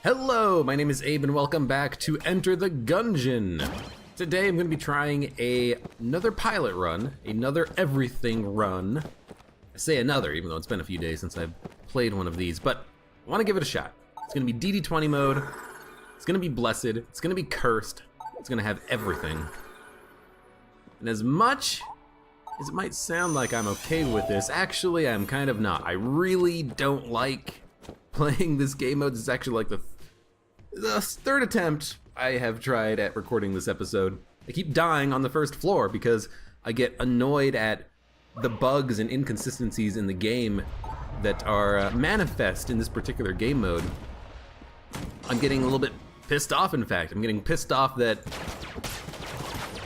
Hello, my name is Abe and welcome back to Enter the Gungeon. Today I'm going to be trying another pilot run, another everything run. I say another, even though it's been a few days since I've played one of these, but I want to give it a shot. It's going to be DD20 mode, it's going to be blessed, it's going to be cursed, it's going to have everything. And as much as it might sound like I'm okay with this, actually I'm kind of not. I really don't like playing this game mode. This is actually like the third attempt I have tried at recording this episode. I keep dying on the first floor because I get annoyed at the bugs and inconsistencies in the game that are manifest in this particular game mode. I'm getting a little bit pissed off, in fact. I'm getting pissed off that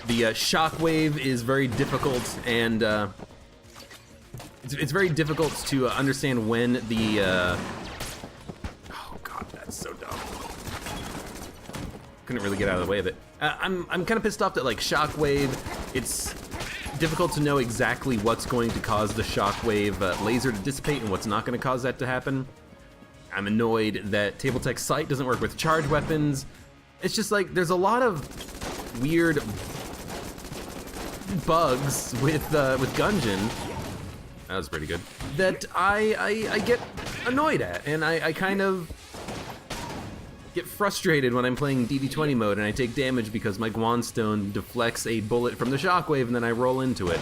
the shockwave is very difficult, and it's very difficult to understand when the oh god, that's so dumb. Couldn't really get out of the way of it. I'm kind of pissed off that, like, shockwave, it's difficult to know exactly what's going to cause the shockwave laser to dissipate and what's not going to cause that to happen. I'm annoyed that Table Tech Sight doesn't work with charge weapons. It's just like there's a lot of weird bugs with Gungeon. That was pretty good. That I get annoyed at, and I kind of get frustrated when I'm playing DD20 mode and I take damage because my Guanstone deflects a bullet from the shockwave and then I roll into it.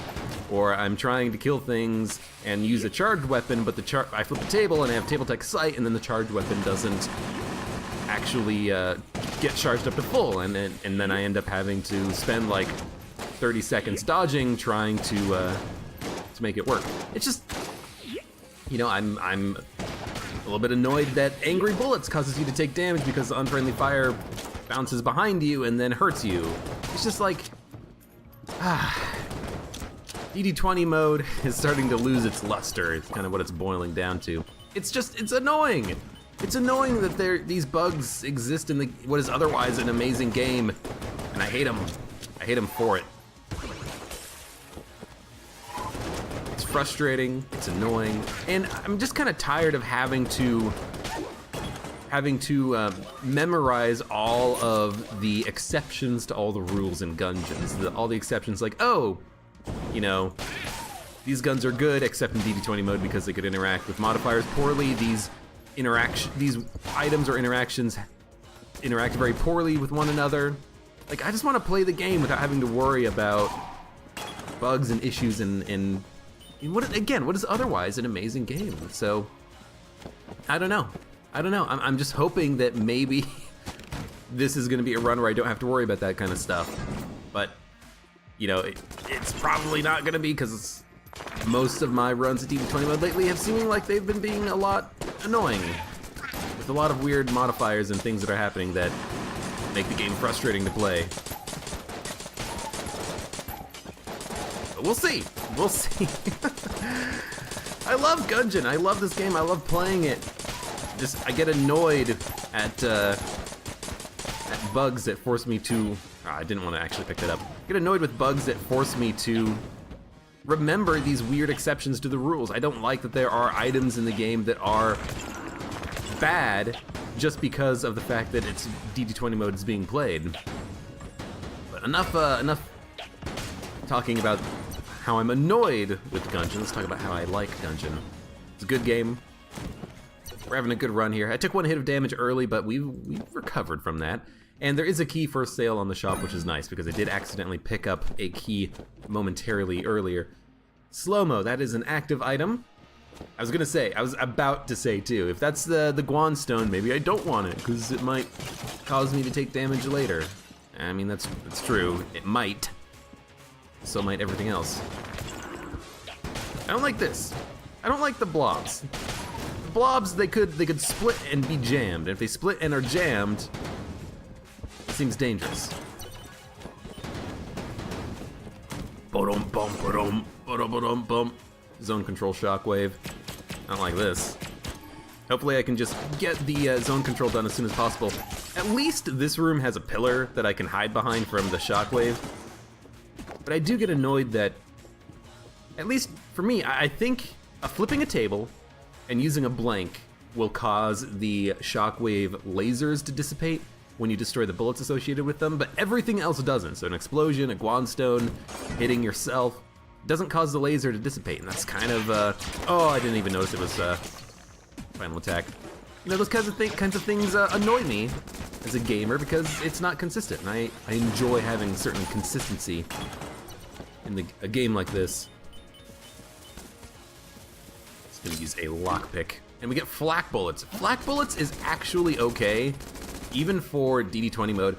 Or I'm trying to kill things and use a charged weapon, but I flip the table and I have Table Tech Sight, and then the charged weapon doesn't actually get charged up to full, and then I end up having to spend like 30 seconds dodging trying to make it work. It's just, you know, I'm a little bit annoyed that angry bullets causes you to take damage because unfriendly fire bounces behind you and then hurts you. It's just like, DD20 mode is starting to lose its luster. It's kind of what it's boiling down to. It's annoying. It's annoying that these bugs exist in what is otherwise an amazing game, and I hate them. I hate them for it. It's frustrating, it's annoying, and I'm just kind of tired of having to memorize all of the exceptions to all the rules in Gungeons. All the exceptions, like, oh, you know, these guns are good except in DD20 mode because they could interact with modifiers poorly. These items or interactions interact very poorly with one another. Like, I just want to play the game without having to worry about bugs and issues and what is otherwise an amazing game. So I don't know. I'm just hoping that maybe this is going to be a run where I don't have to worry about that kind of stuff. But you know, it's probably not going to be, because most of my runs at DD20 mode lately have seemed like they've been being a lot annoying, with a lot of weird modifiers and things that are happening that make the game frustrating to play. But we'll see. We'll see. I love Gungeon. I love this game. I love playing it. I get annoyed at bugs that force me to. I didn't want to actually pick that up. I get annoyed with bugs that force me to remember these weird exceptions to the rules. I don't like that there are items in the game that are bad just because of the fact that it's DD20 mode is being played. But enough talking about how I'm annoyed with Gungeon. Let's talk about how I like Gungeon. It's a good game. We're having a good run here. I took one hit of damage early, but we recovered from that. And there is a key for sale on the shop, which is nice because I did accidentally pick up a key momentarily earlier. Slow-mo, that is an active item. I was about to say too, if that's the Guanstone, maybe I don't want it because it might cause me to take damage later. I mean, that's true. It might. So might everything else. I don't like this. I don't like the blobs. The blobs, they could split and be jammed. And if they split and are jammed, seems dangerous. Zone control shockwave. I don't like this. Hopefully I can just get the zone control done as soon as possible. At least this room has a pillar that I can hide behind from the shockwave. But I do get annoyed that, at least for me, I think flipping a table and using a blank will cause the shockwave lasers to dissipate when you destroy the bullets associated with them, but everything else doesn't. So an explosion, a guanstone, hitting yourself, doesn't cause the laser to dissipate, and that's kind of, oh, I didn't even notice it was final attack. You know, those kinds of things annoy me as a gamer because it's not consistent, and I enjoy having certain consistency in a game like this. Just gonna use a lockpick. And we get flak bullets. Flak bullets is actually okay, even for DD20 mode.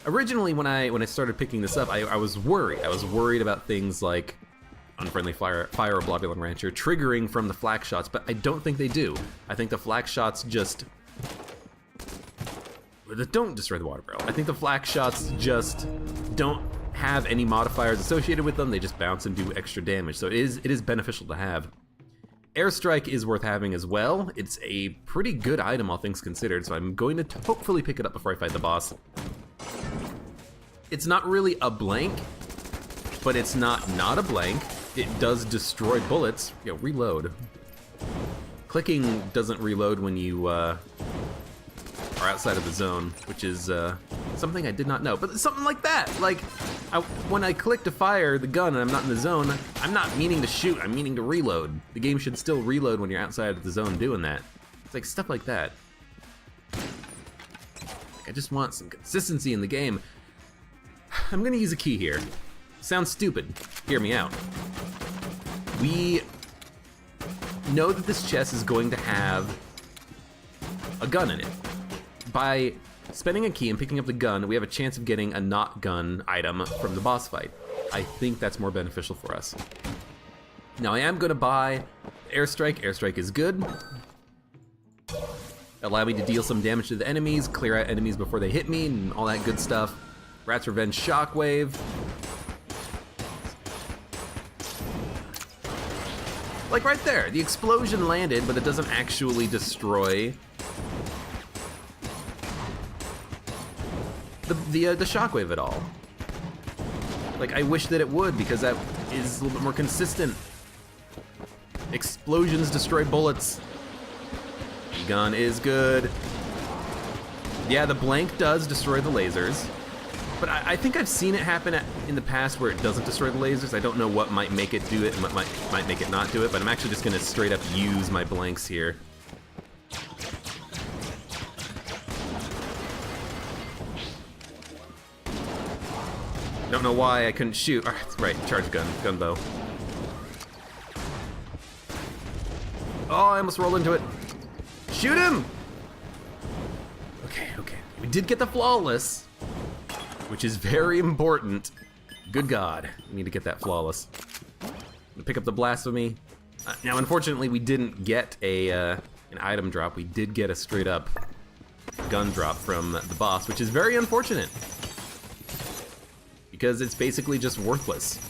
Originally, when I started picking this up, I was worried. I was worried about things like unfriendly fire or Blobular Rancher triggering from the flak shots, but I don't think they do. I think the flak shots just don't destroy the water barrel. I think the flak shots just don't have any modifiers associated with them. They just bounce and do extra damage, so it is beneficial to have. Airstrike is worth having as well. It's a pretty good item, all things considered, so I'm going to hopefully pick it up before I fight the boss. It's not really a blank, but it's not a blank. It does destroy bullets. Yo, reload. Clicking doesn't reload when you are outside of the zone, which is something I did not know. But something like that, like when I click to fire the gun and I'm not in the zone, I'm not meaning to shoot, I'm meaning to reload. The game should still reload when you're outside of the zone doing that. It's like stuff like that. I just want some consistency in the game. I'm gonna use a key here. Sounds stupid, hear me out. We know that this chest is going to have a gun in it. By spending a key and picking up the gun, we have a chance of getting a not gun item from the boss fight. I think that's more beneficial for us. Now I am gonna buy Airstrike. Airstrike is good. Allow me to deal some damage to the enemies, clear out enemies before they hit me, and all that good stuff. Rat's Revenge Shockwave. Like right there, the explosion landed, but it doesn't actually destroy the shockwave at all. Like, I wish that it would, because that is a little bit more consistent. Explosions destroy bullets. Gun is good. Yeah, the blank does destroy the lasers, but I think I've seen it happen in the past where it doesn't destroy the lasers. I don't know what might make it do it and what might make it not do it, but I'm actually just gonna straight up use my blanks here. Don't know why I couldn't shoot. Oh, that's right, charge gun bow. Oh, I almost rolled into it. Shoot him! Okay. We did get the flawless, which is very important. Good God, we need to get that flawless. Pick up the blasphemy. Now, unfortunately, we didn't get an item drop. We did get a straight up gun drop from the boss, which is very unfortunate, because it's basically just worthless.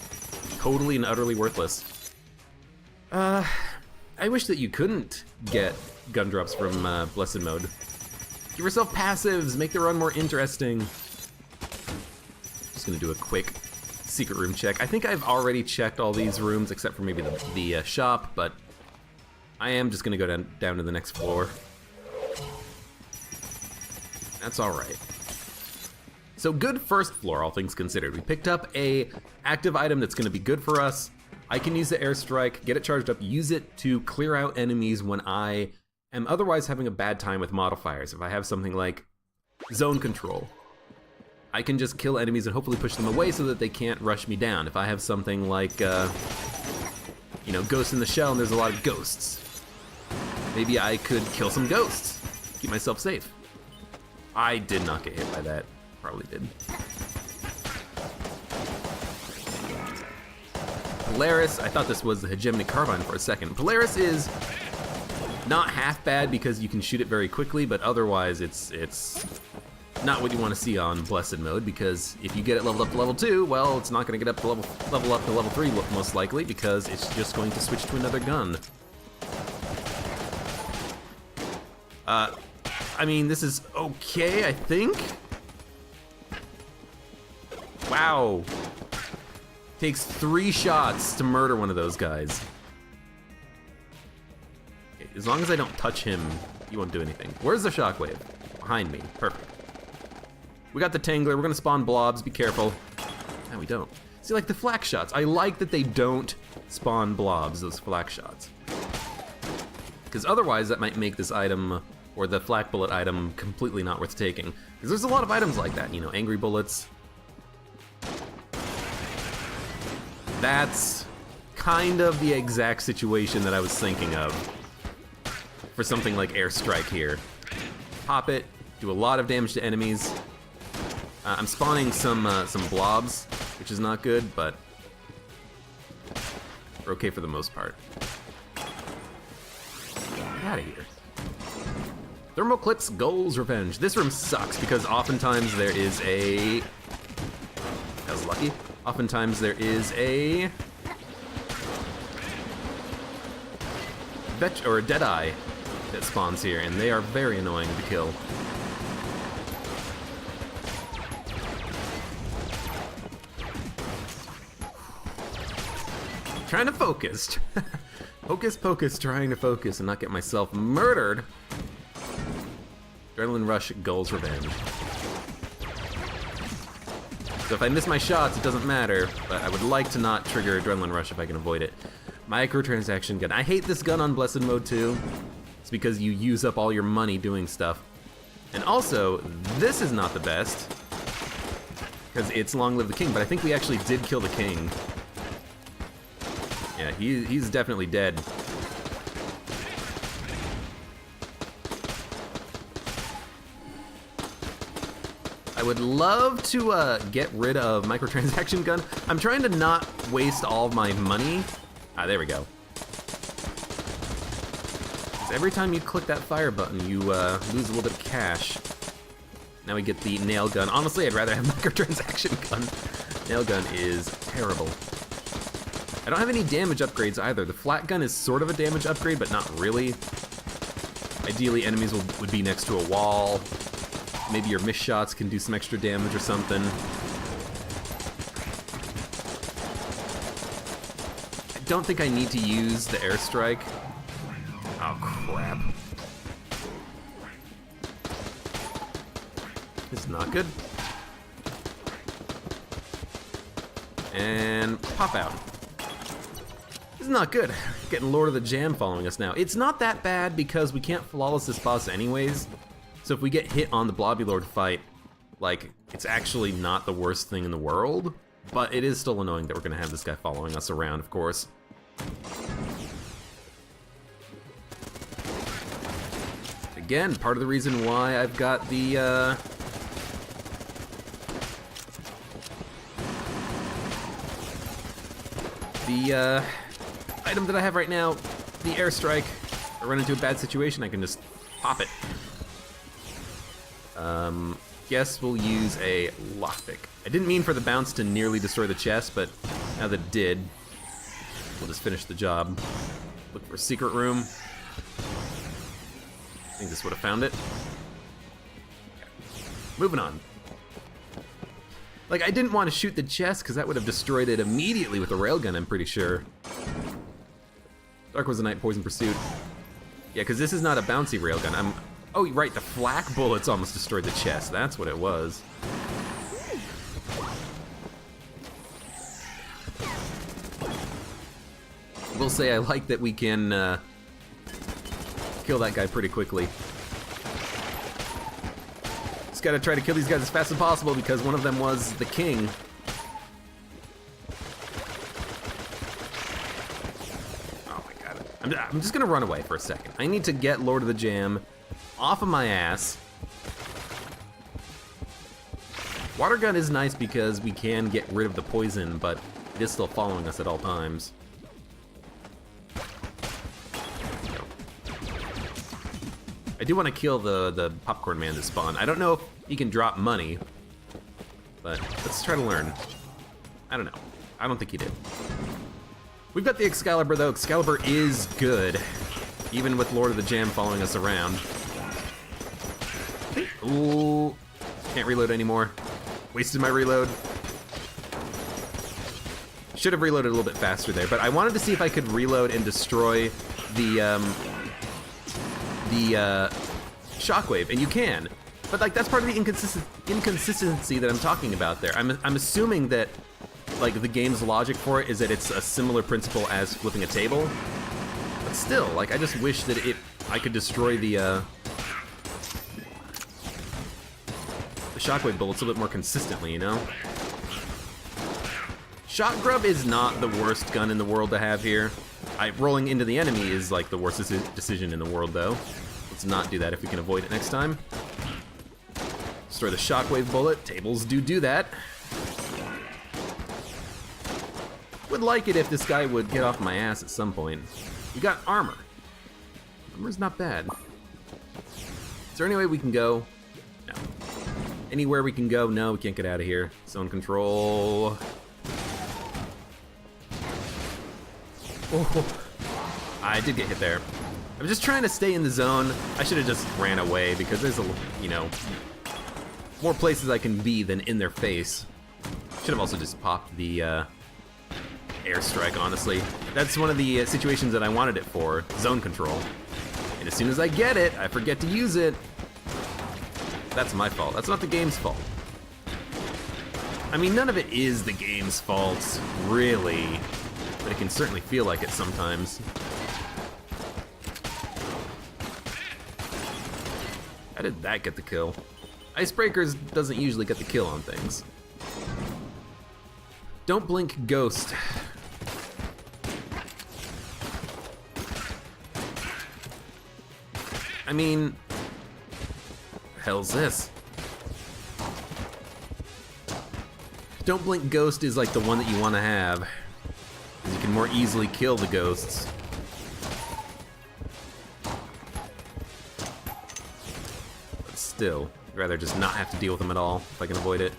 Totally and utterly worthless. I wish that you couldn't get gun drops from Blessed Mode. Give yourself passives, make the run more interesting. Just gonna do a quick secret room check. I think I've already checked all these rooms except for maybe the shop, but I am just gonna go down to the next floor. That's all right. So good first floor, all things considered. We picked up a active item that's gonna be good for us. I can use the airstrike, get it charged up, use it to clear out enemies when I am otherwise having a bad time with modifiers. If I have something like zone control, I can just kill enemies and hopefully push them away so that they can't rush me down. If I have something like, you know, Ghost in the Shell and there's a lot of ghosts, maybe I could kill some ghosts, keep myself safe. I did not get hit by that. Probably did. Polaris, I thought this was the Hegemony Carbine for a second. Polaris is not half bad because you can shoot it very quickly, but otherwise it's not what you want to see on Blessed Mode, because if you get it leveled up to level 2, well, it's not going to get up to level up to level 3 most likely, because it's just going to switch to another gun. I mean, this is okay, I think. Wow. Takes 3 shots to murder one of those guys. Okay, as long as I don't touch him You won't do anything. Where's the shockwave? Behind me. Perfect. We got the Tangler. We're gonna spawn blobs. Be careful. No, we don't. See, like the flak shots. I like that they don't spawn blobs, those flak shots. Because otherwise that might make this item, or the flak bullet item, completely not worth taking. Because there's a lot of items like that, you know, angry bullets. That's kind of the exact situation that I was thinking of for something like airstrike here. Pop it, do a lot of damage to enemies. I'm spawning some blobs, which is not good, but we're okay for the most part. Get out of here. Thermoclips Goals Revenge. This room sucks because oftentimes there is a... That was lucky. Oftentimes there is a... or a Deadeye that spawns here, and they are very annoying to kill. Trying to focus. Hocus pocus, trying to focus and not get myself murdered. Adrenaline Rush Goals Revenge. So if I miss my shots, it doesn't matter, but I would like to not trigger Adrenaline Rush if I can avoid it. Microtransaction gun. I hate this gun on Blessed Mode too. It's because you use up all your money doing stuff. And also, this is not the best, because it's Long Live the King, but I think we actually did kill the king. Yeah, he's definitely dead. I would love to get rid of microtransaction gun. I'm trying to not waste all of my money. Ah, there we go. 'Cause every time you click that fire button, you lose a little bit of cash. Now we get the nail gun. Honestly, I'd rather have microtransaction gun. Nail gun is terrible. I don't have any damage upgrades either. The flat gun is sort of a damage upgrade, but not really. Ideally, enemies would be next to a wall. Maybe your miss shots can do some extra damage or something. I don't think I need to use the airstrike. Oh, crap. This is not good. And pop out. This is not good. Getting Lord of the Jam following us now. It's not that bad because we can't flawless this boss anyways. So if we get hit on the Blobby Lord fight, like, it's actually not the worst thing in the world. But it is still annoying that we're gonna have this guy following us around, of course. Again, part of the reason why I've got the, item that I have right now, the airstrike. If I run into a bad situation, I can just pop it. Guess we'll use a lockpick. I didn't mean for the bounce to nearly destroy the chest, but now that it did, we'll just finish the job. Look for a secret room. I think this would have found it. Okay. Moving on. Like, I didn't want to shoot the chest because that would have destroyed it immediately with a railgun, I'm pretty sure. Dark was the Night, Poison Pursuit. Yeah, because this is not a bouncy railgun. Oh, right, the flak bullets almost destroyed the chest. That's what it was. We'll say I like that we can kill that guy pretty quickly. Just gotta try to kill these guys as fast as possible because one of them was the king. Oh my god. I'm just gonna run away for a second. I need to get Lord of the Jam off of my ass. Water gun is nice because we can get rid of the poison, but it is still following us at all times. I do want to kill the popcorn man to spawn. I don't know if he can drop money, but let's try to learn. I don't know. I don't think he did. We've got the Excalibur though. Excalibur is good, even with Lord of the Jam following us around. Ooh, can't reload anymore. Wasted my reload. Should have reloaded a little bit faster there, but I wanted to see if I could reload and destroy the the shockwave, and you can. But like that's part of the inconsistency that I'm talking about there. I'm assuming that like the game's logic for it is that it's a similar principle as flipping a table. But still, like I just wish that I could destroy the shockwave bullets a little bit more consistently, you know? Shot grub is not the worst gun in the world to have here. Rolling into the enemy is like the worst decision in the world though. Let's not do that if we can avoid it next time. Destroy the shockwave bullet. Tables do that. Would like it if this guy would get off my ass at some point. We got armor. Armor's not bad. Is there any way we can go? No. Anywhere we can go? No, we can't get out of here. Zone control. Oh, I did get hit there. I'm just trying to stay in the zone. I should have just ran away because there's more places I can be than in their face. Should have also just popped the airstrike, honestly. That's one of the situations that I wanted it for, zone control. And as soon as I get it, I forget to use it. That's my fault. That's not the game's fault. I mean, none of it is the game's fault, really. But it can certainly feel like it sometimes. How did that get the kill? Icebreakers doesn't usually get the kill on things. Don't blink ghost. I mean, hell's this? Don't blink ghost is like the one that you want to have. You can more easily kill the ghosts. But still, I'd rather just not have to deal with them at all if I can avoid it.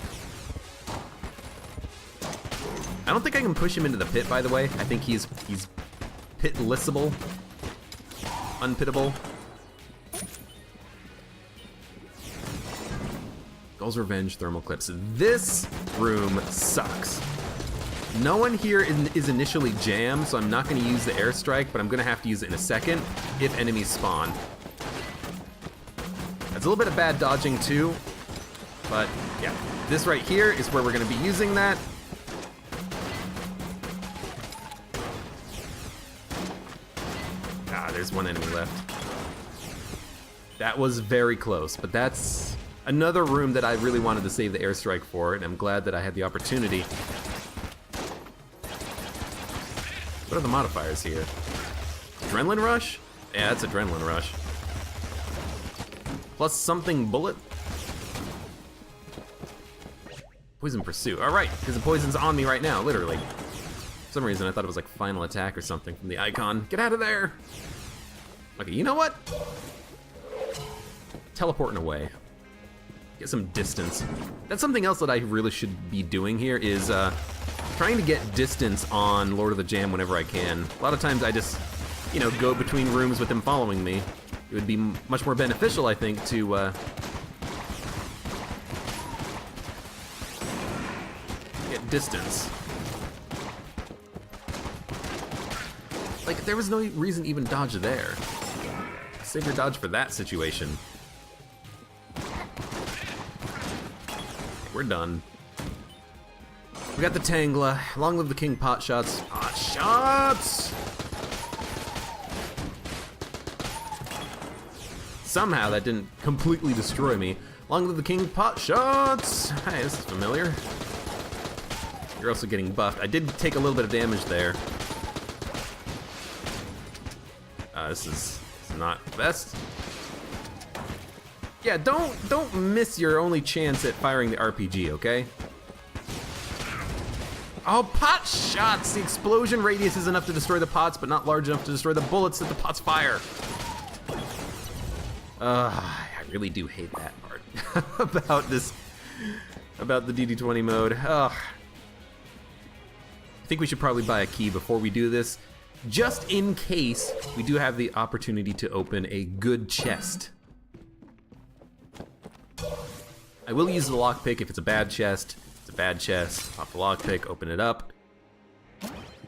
I don't think I can push him into the pit, by the way. I think he's pitlessable. Unpittable. Gull's Revenge thermal clips. This room sucks. No one here is initially jammed, so I'm not going to use the airstrike, but I'm going to have to use it in a second if enemies spawn. That's a little bit of bad dodging too, but yeah. This right here is where we're going to be using that. Ah, there's one enemy left. That was very close, but that's another room that I really wanted to save the airstrike for, and I'm glad that I had the opportunity. What are the modifiers here? Adrenaline rush? Yeah, that's adrenaline rush. Plus something bullet? Poison pursuit. Alright, because the poison's on me right now, literally. For some reason I thought it was like final attack or something from the icon. Get out of there! Okay, you know what? Teleporting away. Get some distance. That's something else that I really should be doing here is trying to get distance on Lord of the Jam whenever I can. A lot of times I just, go between rooms with him following me. It would be much more beneficial, I think, to get distance. Like, there was no reason to even dodge there. Save your dodge for that situation. We're done. We got the Tangla. Long live the King pot shots. Pot shots! Somehow that didn't completely destroy me. Long live the King pot shots! Hey, this is familiar. You're also getting buffed. I did take a little bit of damage there. This is not the best. Yeah, don't miss your only chance at firing the RPG, okay? Oh, pot shots! The explosion radius is enough to destroy the pots, but not large enough to destroy the bullets that the pots fire. I really do hate that part about the DD20 mode. I think we should probably buy a key before we do this, just in case we do have the opportunity to open a good chest. I will use the lockpick if it's a bad chest. It's a bad chest. Pop the lockpick, open it up.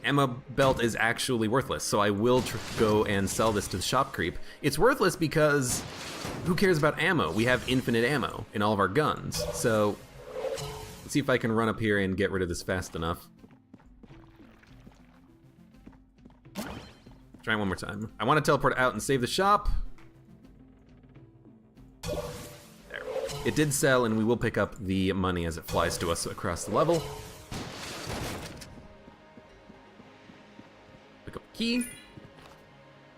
ammo belt is actually worthless, so I will go and sell this to the shop creep. It's worthless because who cares about ammo? We have infinite ammo in all of our guns. So let's see if I can run up here and get rid of this fast enough. Try one more time. I want to teleport out and save the shop. There. It did sell, and we will pick up the money as it flies to us across the level. Pick up the key.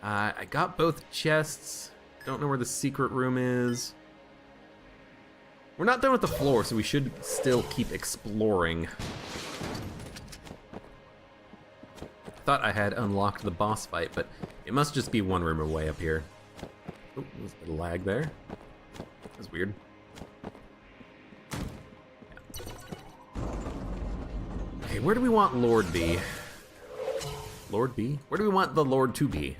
I got both chests. Don't know where the secret room is. We're not done with the floor, so we should still keep exploring. Thought I had unlocked the boss fight, but it must just be one room away up here. Oh, there's a bit of lag there. That's weird. Yeah. Okay, where do we want Lord be? Lord be? Where do we want the Lord to be?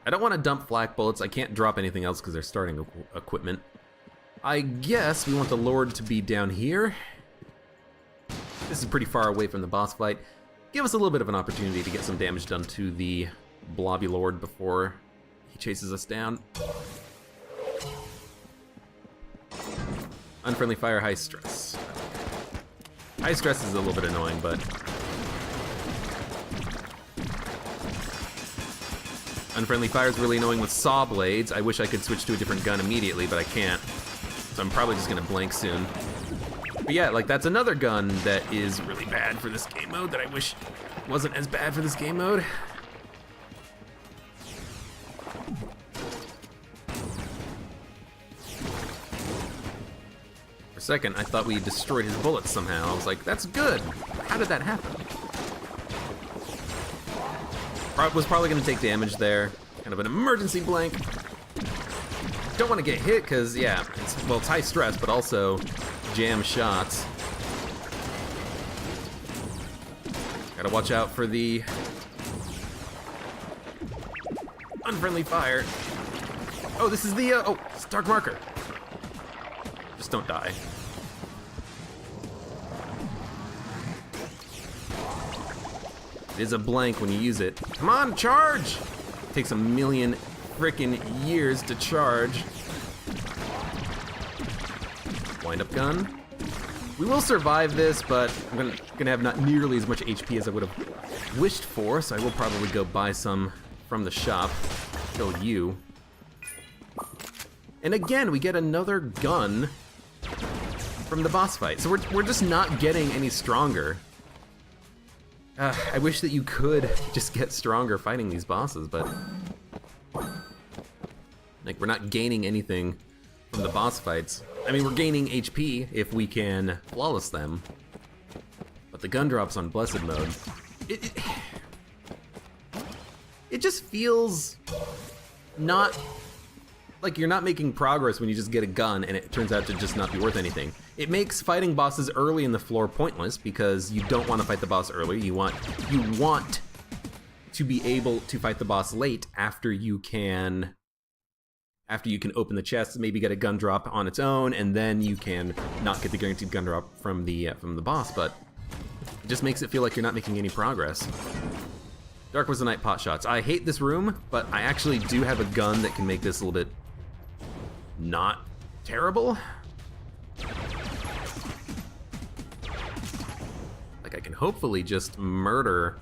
I don't want to dump flak bullets. I can't drop anything else because they're starting equipment. I guess we want the Lord to be down here. This is pretty far away from the boss fight. Give us a little bit of an opportunity to get some damage done to the blobby lord before he chases us down. Unfriendly fire, high stress. High stress is a little bit annoying, but unfriendly fire is really annoying with saw blades. I wish I could switch to a different gun immediately, but I can't. So I'm probably just gonna blank soon. But yeah, like that's another gun that is really bad for this game mode that I wish wasn't as bad for this game mode. For a second, I thought we destroyed his bullets somehow. I was like, that's good. How did that happen? Was probably gonna take damage there. Kind of an emergency blank. Don't want to get hit because, yeah, it's high stress, but also jam shots. Gotta watch out for the unfriendly fire. Oh, this is the, oh, it's dark marker. Just don't die. It is a blank when you use it. Come on, charge! It takes a million frickin' years to charge. Wind-up gun. We will survive this, but I'm gonna have not nearly as much HP as I would have wished for, so I will probably go buy some from the shop. Kill you. And again, we get another gun from the boss fight. So we're just not getting any stronger. I wish that you could just get stronger fighting these bosses, but like we're not gaining anything from the boss fights. I mean, we're gaining HP if we can flawless them, but the gun drops on blessed mode. It just feels not like you're not making progress when you just get a gun and it turns out to just not be worth anything. It makes fighting bosses early in the floor pointless because you don't want to fight the boss early. You want to be able to fight the boss late after you can open the chest, maybe get a gun drop on its own, and then you can not get the guaranteed gun drop from the boss. But it just makes it feel like you're not making any progress. Dark was the night pot shots. I hate this room, but I actually do have a gun that can make this a little bit not terrible. Like I can hopefully just murder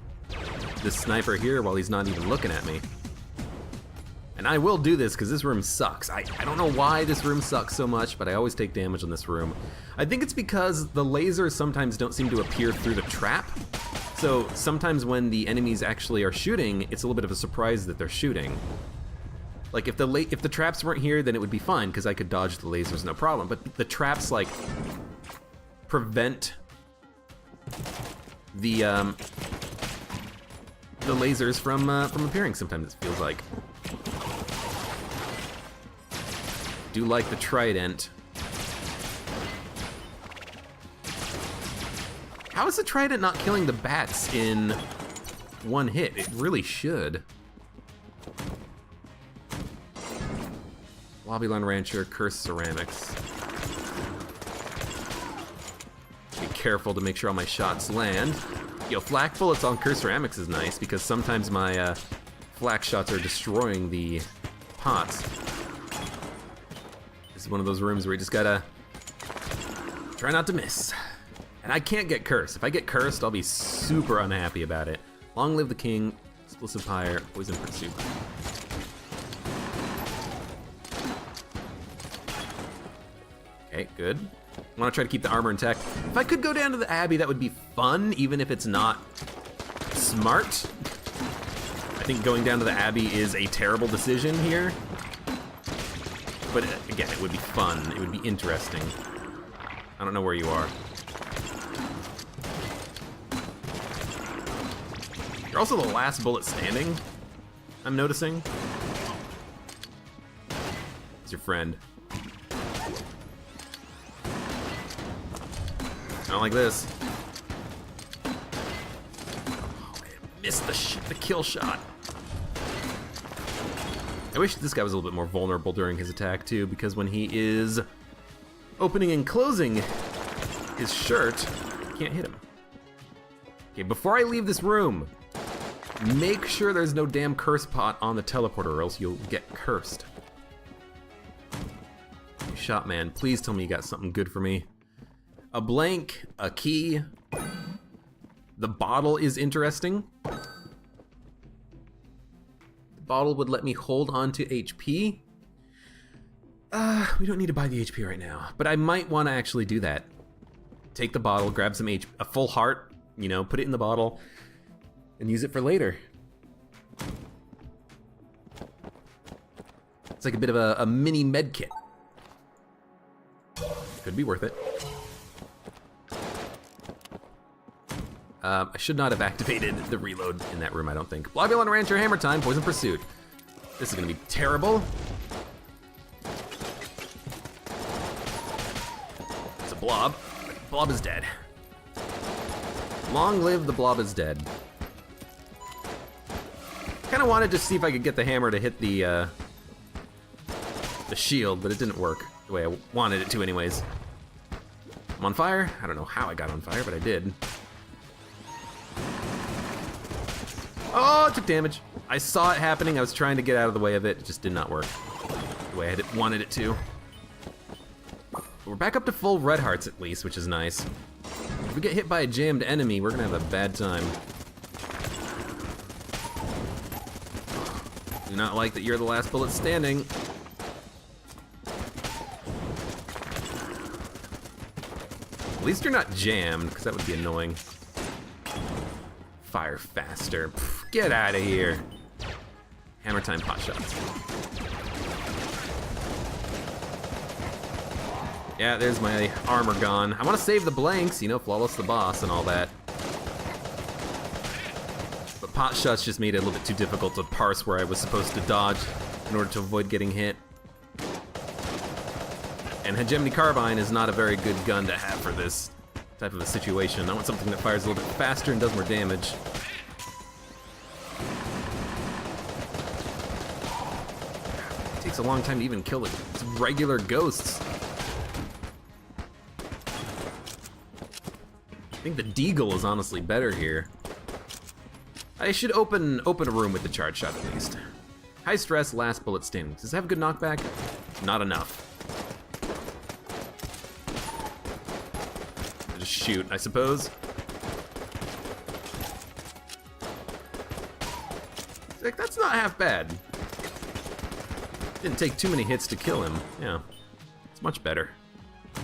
this sniper here while he's not even looking at me. And I will do this because this room sucks. I don't know why this room sucks so much, but I always take damage in this room. I think it's because the lasers sometimes don't seem to appear through the trap. So sometimes when the enemies actually are shooting, it's a little bit of a surprise that they're shooting. Like if the traps weren't here, then it would be fine because I could dodge the lasers no problem. But the traps like prevent the lasers from appearing. Sometimes it feels like. Do like the trident. How is the trident not killing the bats in one hit? It really should. Lobbyland Rancher, Cursed Ceramics. Be careful to make sure all my shots land. Yo, flak bullets on cursed ceramics is nice because sometimes my flak shots are destroying the pots. This is one of those rooms where you just gotta try not to miss. And I can't get cursed. If I get cursed, I'll be super unhappy about it. Long live the king, explosive pyre, poison pursuit. Okay, good. I want to try to keep the armor intact. If I could go down to the Abbey, that would be fun, even if it's not smart. I think going down to the Abbey is a terrible decision here. But again, it would be fun. It would be interesting. I don't know where you are. You're also the last bullet standing, I'm noticing. It's your friend. I don't like this. Oh, I missed the kill shot. I wish this guy was a little bit more vulnerable during his attack too, because when he is opening and closing his shirt, you can't hit him. Okay, before I leave this room, make sure there's no damn curse pot on the teleporter or else you'll get cursed. Shot man, please tell me you got something good for me. A blank, a key. The bottle is interesting. The bottle would let me hold on to HP. We don't need to buy the HP right now, but I might want to actually do that. Take the bottle, grab some HP, a full heart, you know, put it in the bottle, and use it for later. It's like a bit of a mini med kit. Could be worth it. I should not have activated the reload in that room, I don't think. Blobulon Rancher, Hammer Time, Poison Pursuit. This is gonna be terrible. It's a blob. Blob is dead. Long live the blob is dead. Kinda wanted to see if I could get the hammer to hit the shield, but it didn't work the way I wanted it to anyways. I'm on fire. I don't know how I got on fire, but I did. Oh, it took damage. I saw it happening. I was trying to get out of the way of it. It just did not work the way I wanted it to. We're back up to full red hearts at least, which is nice. If we get hit by a jammed enemy, we're gonna have a bad time. Do not like that you're the last bullet standing. At least you're not jammed, because that would be annoying. Fire faster. Pff, get out of here. Hammer time pot shots. Yeah, there's my armor gone. I want to save the blanks, you know, flawless the boss and all that. But pot shots just made it a little bit too difficult to parse where I was supposed to dodge in order to avoid getting hit. And Hegemony Carbine is not a very good gun to have for this type of a situation. I want something that fires a little bit faster and does more damage. It takes a long time to even kill it. It's regular ghosts. I think the Deagle is honestly better here. I should open a room with the charge shot at least. High stress, last bullet standing. Does it have a good knockback? Not enough. Just shoot, I suppose. Like, that's not half bad. Didn't take too many hits to kill him. Yeah, it's much better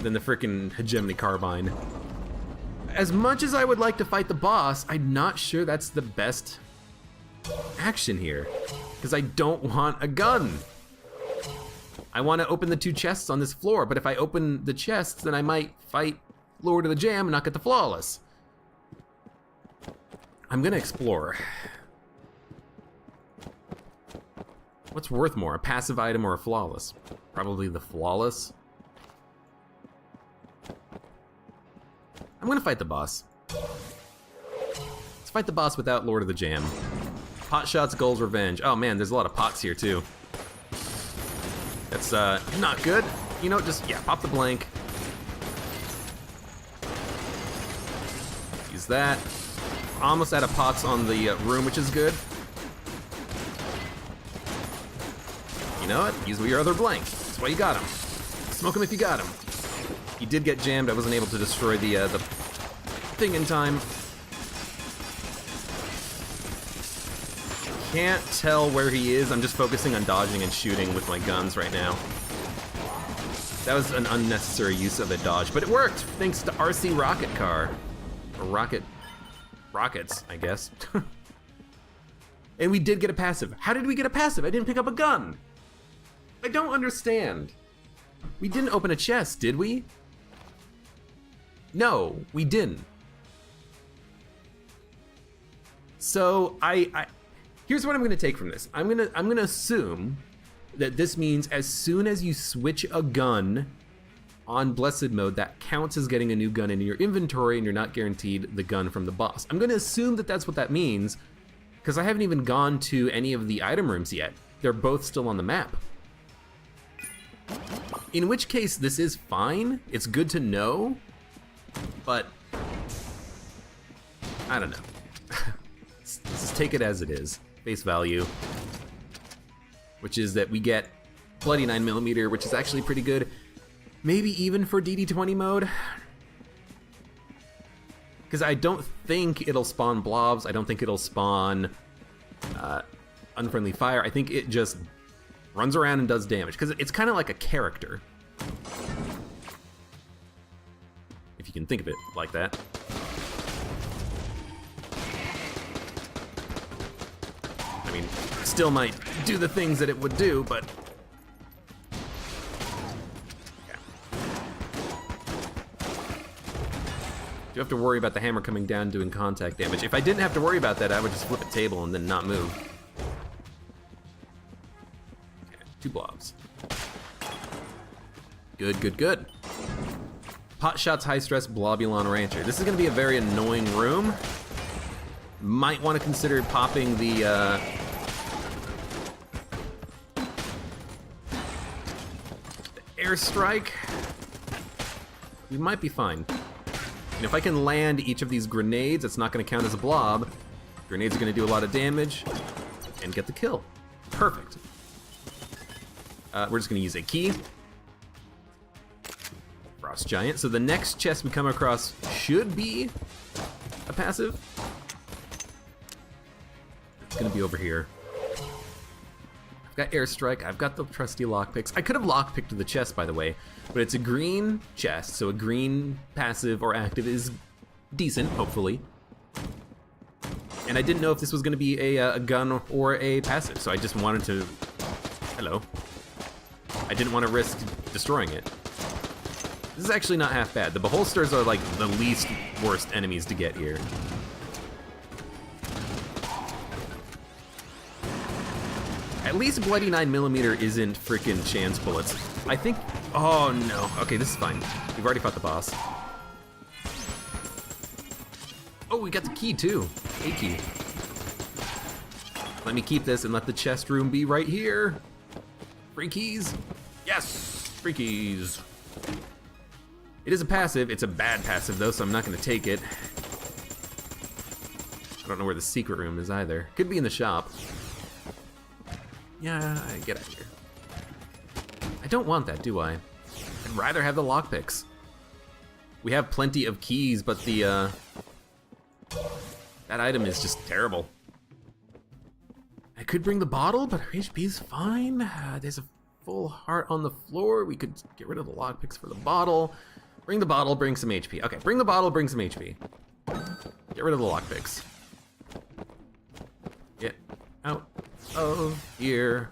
than the frickin' Hegemony Carbine. As much as I would like to fight the boss, I'm not sure that's the best action here, because I don't want a gun. I want to open the two chests on this floor, but if I open the chests, then I might fight Lord of the Jam and not get the flawless. I'm gonna explore. What's worth more, a passive item or a flawless? Probably the flawless. I'm gonna fight the boss. Let's fight the boss without Lord of the Jam. Pot shots, goals, revenge. Oh man, there's a lot of pots here too. That's not good. You know, just, yeah, pop the blank. Use that. almost out of pots on the room, which is good. You know what? Use your other blank. That's why you got him. Smoke him if you got him. He did get jammed. I wasn't able to destroy the thing in time. Can't tell where he is. I'm just focusing on dodging and shooting with my guns right now. That was an unnecessary use of a dodge, but it worked thanks to RC Rocket Car. Or rockets, I guess. And we did get a passive. How did we get a passive? I didn't pick up a gun. I don't understand. We didn't open a chest, did we? No, we didn't. So here's what I'm gonna take from this. I'm gonna assume that this means as soon as you switch a gun on Blessed mode, that counts as getting a new gun into your inventory and you're not guaranteed the gun from the boss. I'm gonna assume that that's what that means because I haven't even gone to any of the item rooms yet. They're both still on the map. In which case, this is fine. It's good to know, but I don't know. Let's just take it as it is, face value, which is that we get bloody 9mm, which is actually pretty good. Maybe even for DD20 mode, because I don't think it'll spawn blobs. I don't think it'll spawn unfriendly fire. I think it just runs around and does damage, because it's kind of like a character. If you can think of it like that. I mean, still might do the things that it would do, but yeah. You have to worry about the hammer coming down doing contact damage. If I didn't have to worry about that, I would just flip a table and then not move. 2 blobs. Good, good, good. Pot Shots High Stress Blobulon Rancher. This is gonna be a very annoying room. Might want to consider popping the airstrike. We might be fine. And if I can land each of these grenades, it's not gonna count as a blob. Grenades are gonna do a lot of damage and get the kill. Perfect. We're just gonna use a key. Frost Giant. So the next chest we come across should be a passive. It's gonna be over here. I've got airstrike, I've got the trusty lockpicks. I could have lockpicked the chest, by the way, but it's a green chest, so a green passive or active is decent, hopefully. And I didn't know if this was gonna be a gun or a passive, so I just wanted to, hello. I didn't want to risk destroying it. This is actually not half bad. The Beholsters are like the least worst enemies to get here. At least bloody 9mm isn't freaking chance bullets. I think, oh no. Okay, this is fine. We've already fought the boss. Oh, we got the key too. A key. Let me keep this and let the chest room be right here. Free keys. Yes, free keys. It is a passive. It's a bad passive though, so I'm not gonna take it. I don't know where the secret room is either. Could be in the shop. Yeah, get out of here. I don't want that, do I? I'd rather have the lockpicks. We have plenty of keys, but the that item is just terrible. I could bring the bottle, but her HP is fine. There's a full heart on the floor. We could get rid of the lockpicks for the bottle. Bring the bottle, bring some HP. Okay, bring the bottle, bring some HP. Get rid of the lockpicks. Get out of here.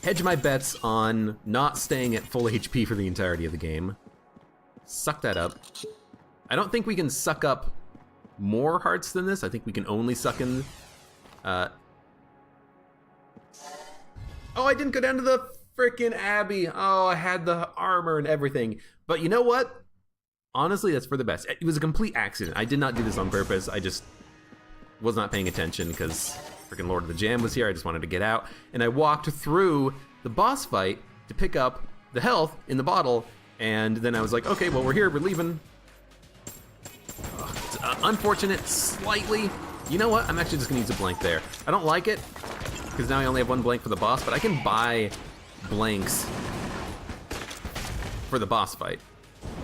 Hedge my bets on not staying at full HP for the entirety of the game. Suck that up. I don't think we can suck up more hearts than this. I think we can only suck in... Oh, I didn't go down to the frickin' Abbey. Oh, I had the armor and everything. But you know what? Honestly, that's for the best. It was a complete accident. I did not do this on purpose. I just was not paying attention because frickin' Lord of the Jam was here. I just wanted to get out. And I walked through the boss fight to pick up the health in the bottle. And then I was like, okay, well, we're here. We're leaving. Unfortunate, slightly. You know what? I'm actually just gonna use a blank there. I don't like it, because now I only have one blank for the boss, but I can buy blanks for the boss fight.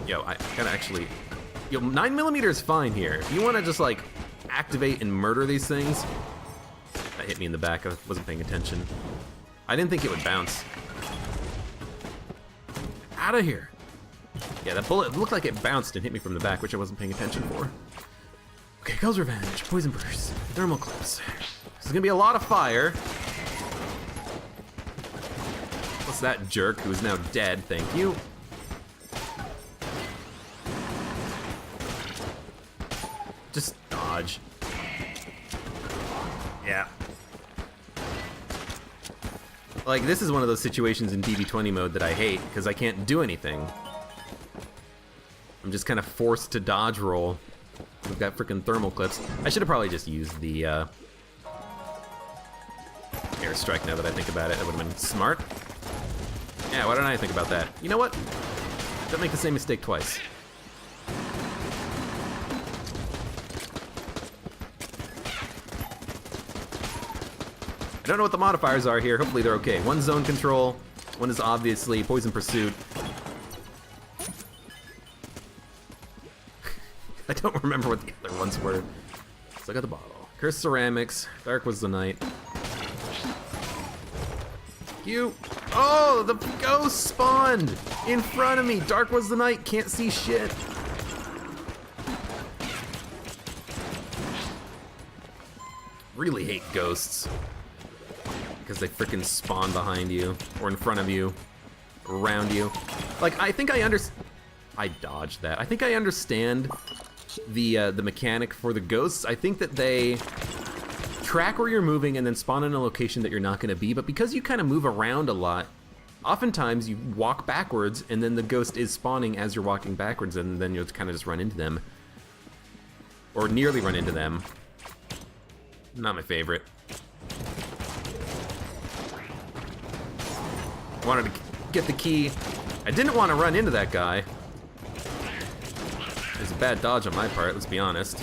Yo, I gotta actually... Yo, 9mm is fine here. If you wanna just, like, activate and murder these things... That hit me in the back, I wasn't paying attention. I didn't think it would bounce. Out of here. Yeah, that bullet looked like it bounced and hit me from the back, which I wasn't paying attention for. Okay, Ghost Revenge, Poison Burst, Thermal Clips. This is gonna be a lot of fire. What's that jerk who is now dead? Thank you. Just dodge. Yeah. Like, this is one of those situations in DB20 mode that I hate, because I can't do anything. I'm just kind of forced to dodge roll. We've got freaking thermal clips. I should have probably just used the airstrike now that I think about it. That would have been smart. Yeah, why don't I think about that? You know what? Don't make the same mistake twice. I don't know what the modifiers are here. Hopefully they're okay. One's zone control. One is obviously poison pursuit. I don't remember what the other ones were. Let's look at the bottle. Cursed ceramics. Dark was the night. You. Oh, the ghost spawned in front of me. Dark was the night. Can't see shit. Really hate ghosts. Because they frickin' spawn behind you, or in front of you, around you. Like, I think I dodged that. I think I understand the mechanic for the ghosts. I think that they track where you're moving and then spawn in a location that you're not gonna be, but because you kind of move around a lot, oftentimes you walk backwards and then the ghost is spawning as you're walking backwards, and then you'll kind of just run into them. Or nearly run into them. Not my favorite. Wanted to get the key. I didn't want to run into that guy. It was a bad dodge on my part, let's be honest.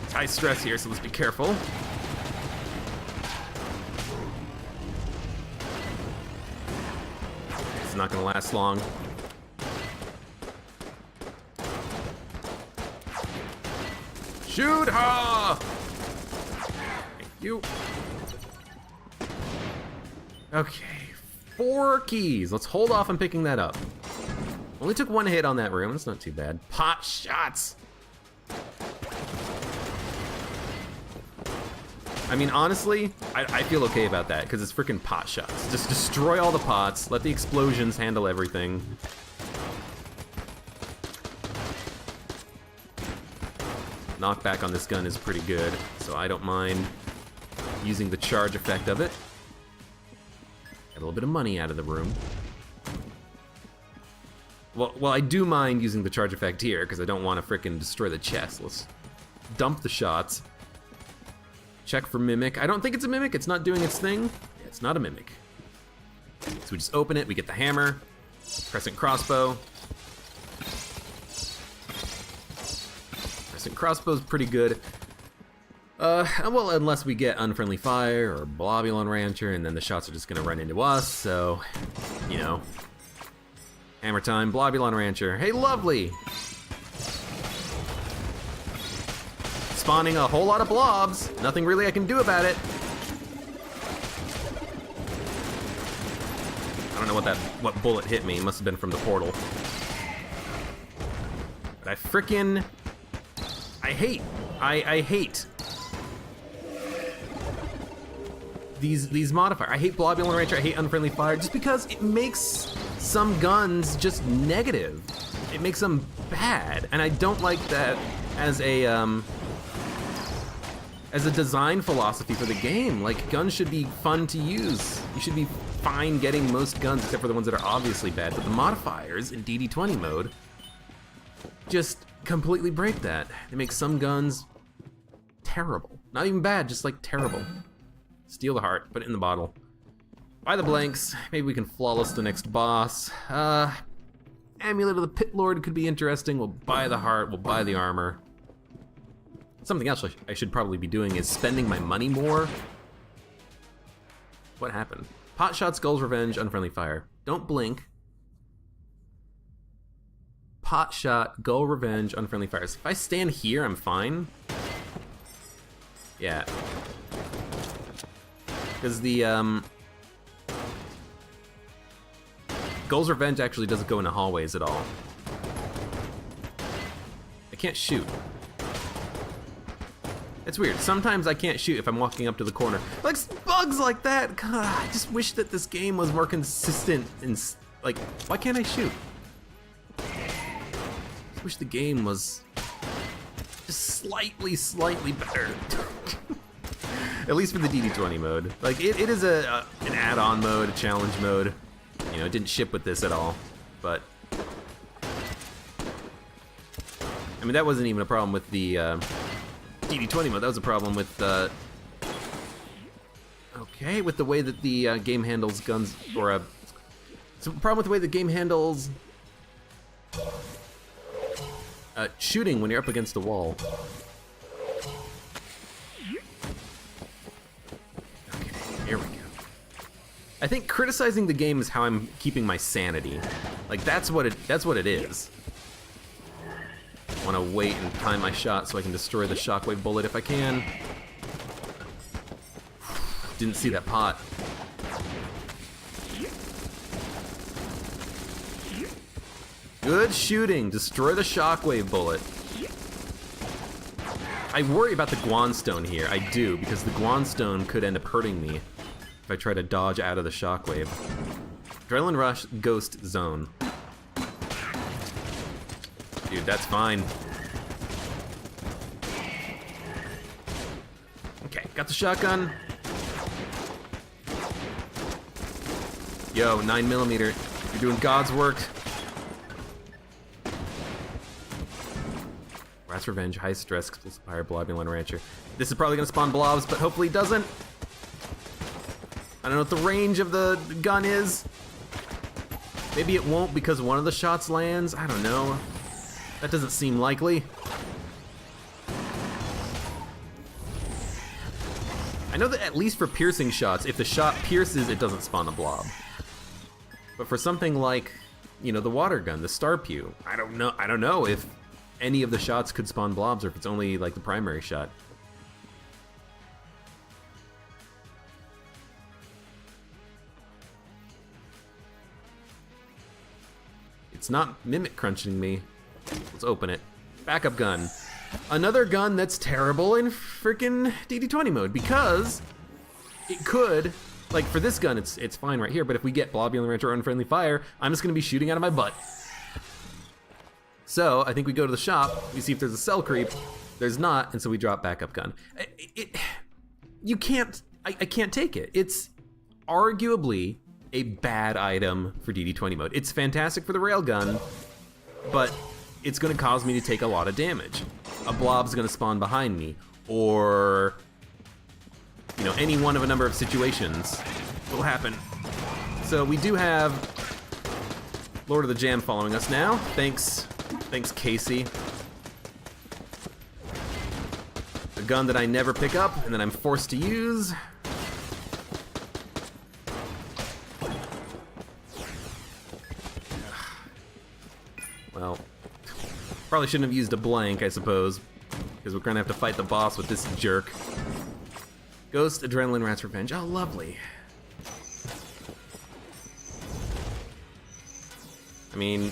It's high stress here, so let's be careful. It's not gonna last long. Shoot her! Thank you. Okay. 4 keys. Let's hold off on picking that up. Only took 1 hit on that room. That's not too bad. Pot shots. I mean, honestly, I feel okay about that because it's freaking pot shots. Just destroy all the pots. Let the explosions handle everything. Knockback on this gun is pretty good, so I don't mind using the charge effect of it. Get a little bit of money out of the room. Well, I do mind using the charge effect here because I don't want to frickin' destroy the chest. Let's dump the shots. Check for mimic. I don't think it's a mimic. It's not doing its thing. Yeah, it's not a mimic. So we just open it. We get the hammer. Crescent crossbow. Crescent crossbow's pretty good. Well, unless we get Unfriendly Fire or Blobulon Rancher, and then the shots are just gonna run into us, so, you know. Hammer time, Blobulon Rancher. Hey, lovely! Spawning a whole lot of blobs. Nothing really I can do about it. I don't know what bullet hit me. It must have been from the portal. But I frickin'... I hate these modifiers. I hate Blobulon Rancher, I hate Unfriendly Fire, just because it makes some guns just negative. It makes them bad, and I don't like that as a design philosophy for the game. Like, guns should be fun to use. You should be fine getting most guns, except for the ones that are obviously bad, but the modifiers in DD20 mode just completely break that. They make some guns terrible. Not even bad, just like terrible. Steal the heart, put it in the bottle. Buy the blanks, maybe we can flawless the next boss. Amulet of the Pit Lord could be interesting. We'll buy the heart, we'll buy the armor. Something else I should probably be doing is spending my money more. What happened? Pot shots, Gull's Revenge, Unfriendly Fire. Don't blink. Pot shot, Gull Revenge, Unfriendly Fire. So if I stand here, I'm fine. Yeah. Because the, Gull's Revenge actually doesn't go into hallways at all. I can't shoot. It's weird. Sometimes I can't shoot if I'm walking up to the corner. Like, bugs like that! God, I just wish that this game was more consistent and, like, why can't I shoot? I just wish the game was just slightly better. At least for the DD20 mode. Like, it is an add-on mode, a challenge mode. You know, it didn't ship with this at all, but... I mean, that wasn't even a problem with the, DD20 mode, that was a problem with, okay, with the way that the game handles guns, or it's a problem with the way the game handles shooting when you're up against a wall. Okay, here we go. I think criticizing the game is how I'm keeping my sanity. Like, that's what it is. I want to wait and time my shot so I can destroy the shockwave bullet if I can. Didn't see that pot. Good shooting. Destroy the shockwave bullet. I worry about the Guanstone here. I do, because the Guanstone could end up hurting me if I try to dodge out of the shockwave. Adrenaline Rush, Ghost Zone. Dude, that's fine. Okay, got the shotgun. Yo, 9mm, you're doing God's work. Rat's Revenge, High Stress, Explosive Fire, Blobulin Rancher. This is probably gonna spawn blobs, but hopefully it doesn't. I don't know what the range of the gun is. Maybe it won't because one of the shots lands. I don't know. That doesn't seem likely. I know that at least for piercing shots, if the shot pierces, it doesn't spawn a blob. But for something like, you know, the water gun, the Star Pew, I don't know if any of the shots could spawn blobs or if it's only like the primary shot. It's not mimic crunching me. Let's open it. Backup gun. Another gun that's terrible in freaking DD20 mode because it could, like for this gun, it's fine right here, but if we get Blobulin Rancher or Unfriendly Fire, I'm just gonna be shooting out of my butt. So I think we go to the shop, we see if there's a cell creep. There's not, and so we drop backup gun. I can't take it. It's arguably a bad item for DD20 mode. It's fantastic for the railgun, but it's gonna cause me to take a lot of damage. A blob's gonna spawn behind me, or, you know, any one of a number of situations will happen. So we do have Lord of the Jam following us now. Thanks Casey. A gun that I never pick up and that I'm forced to use. Well, probably shouldn't have used a blank, I suppose, because we're gonna have to fight the boss with this jerk. Ghost, Adrenaline, Rat's Revenge. Oh, lovely. I mean,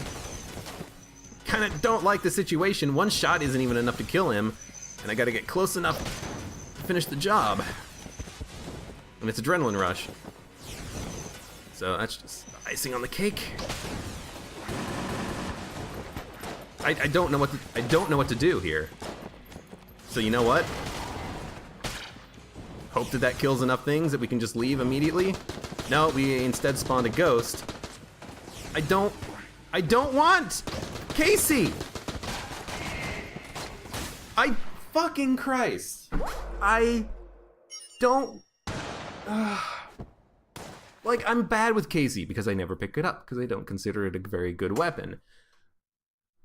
kind of don't like the situation. One shot isn't even enough to kill him, and I gotta get close enough to finish the job. And it's Adrenaline Rush. So that's just icing on the cake. I don't know what to do here. So you know what? Hope that kills enough things that we can just leave immediately. No, we instead spawned a ghost. I don't want Casey. I fucking Christ. I don't. Like, I'm bad with Casey because I never pick it up because I don't consider it a very good weapon.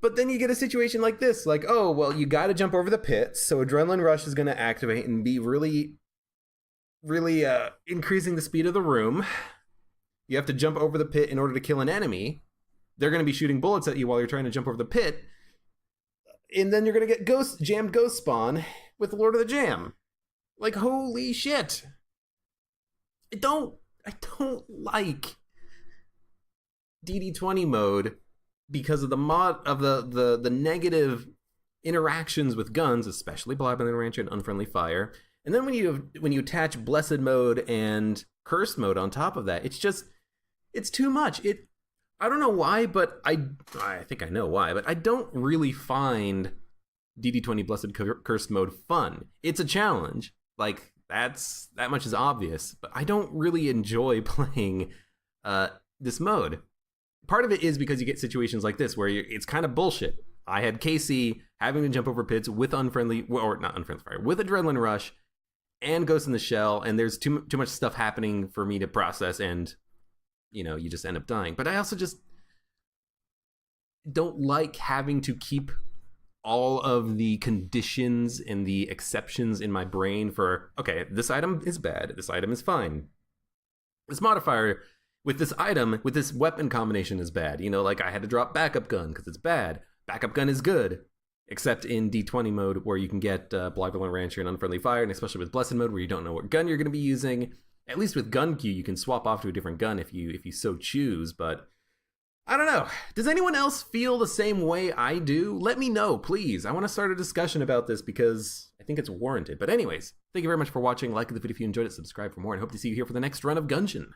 But then you get a situation like this, like, oh, well, you got to jump over the pits, so Adrenaline Rush is going to activate and be really increasing the speed of the room. You have to jump over the pit in order to kill an enemy. They're going to be shooting bullets at you while you're trying to jump over the pit. And then you're going to get jammed ghost spawn with Lord of the Jam. Like, holy shit. I don't like DD20 mode because of the mod of the negative interactions with guns, especially Bloodbound Rancher and Unfriendly Fire. And then when you attach Blessed mode and Cursed mode on top of that, it's too much. I don't know why, but I think I know why, but I don't really find DD20 Blessed Cursed mode fun. It's a challenge. Like, that much is obvious, but I don't really enjoy playing this mode. Part of it is because you get situations like this where it's kind of bullshit. I had Casey having to jump over pits with with Adrenaline Rush and Ghost in the Shell, and there's too much stuff happening for me to process, and you just end up dying. But I also just don't like having to keep all of the conditions and the exceptions in my brain for, okay, this item is bad, this item is fine. This modifier with this item, with this weapon combination is bad. Like I had to drop backup gun because it's bad. Backup gun is good, except in D20 mode where you can get Bloodbound Rancher and Unfriendly Fire, and especially with Blessed mode where you don't know what gun you're going to be using. At least with gun queue, you can swap off to a different gun if you so choose, but I don't know. Does anyone else feel the same way I do? Let me know, please. I want to start a discussion about this because I think it's warranted. But anyways, thank you very much for watching. Like the video if you enjoyed it, subscribe for more, and hope to see you here for the next run of Gungeon.